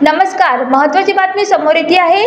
नमस्कार, महत्त्वाची बातमी समोर येते आहे।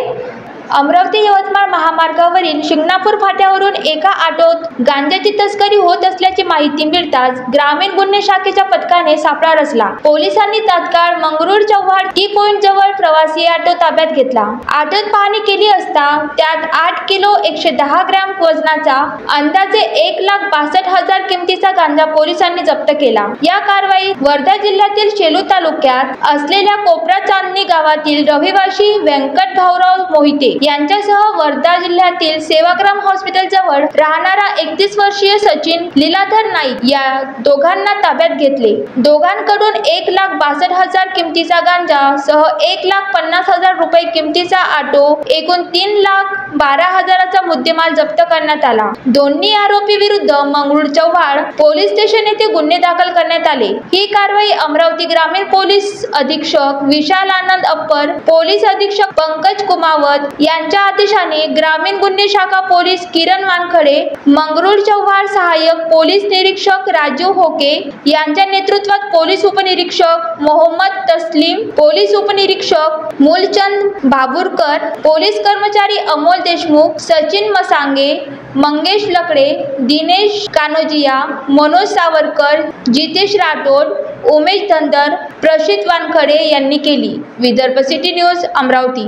अमरावती यवतमाळ महामार्गावरील शिंगणापूर फाट्यावरून एका ऑटोत गांजाची तस्करी होत असल्याची माहिती मिळताच ग्रामीण गुन्हे शाखेच्या पथकाने सापळा रचला। पोलिसांनी तात्काळ मंगरुळ चव्हाण टी पॉइंट जवळ प्रवासी ऑटो ताब्यात घेतला। ऑटोत पाहणी केली असता त्यात 8 किलो 110 ग्रॅम वजनाचा अंदाजे 1,62,000 किमतीचा गांजा पोलिसांनी जप्त केला। या कारवाईत वर्धा जिल्ह्यातील शेलू तालुक्यात असलेल्या कोपरा चांदणी गावातील रहिवासी व्यंकट भाऊराव मोहिते यांच्यासह वर्धा जिल्ह्यातील सेवाग्राम हॉस्पिटल जवळ राहणारा 31 वर्षीय सचिन लीलाधर नाईक या दोघांना ताब्यात घेतले। दोघांकडून 1,62,000 किमतीचा गांजा सह 1,50,000 रुपये किमतीचा ऑटो एकूण 3,12,000चा मुद्देमाल जप्त करण्यात आला। दोन्ही आरोपी विरुद्ध मंगरुळ चव्हाण पोलीस स्टेशन येथे गुन्हे दाखल करण्यात आले। ही कारवाई अमरावती ग्रामीण पोलीस अधीक्षक विशाल आनंद अप्पर, पोलीस अधीक्षक पंकज कुमावत यांच्या आदेशाने ग्रामीण गुन्हे शाखा पोलीस किरण वानखडे, मंगरुळ चव्हाण सहाय्यक पोलीस निरीक्षक राजू होके यांच्या नेतृत्वात पोलीस उपनिरीक्षक मोहम्मद तस्लीम, पोलीस उपनिरीक्षक मूलचंद बाबुरकर, पोलीस कर्मचारी अमोल देशमुख, सचिन मसांगे, मंगेश लकडे, दिनेश कानोजिया, मनोज सावरकर, जितेश राठोड, उमेश धनगर, प्रशित वानखडे यांनी केली। Vidarbha city news Amravati.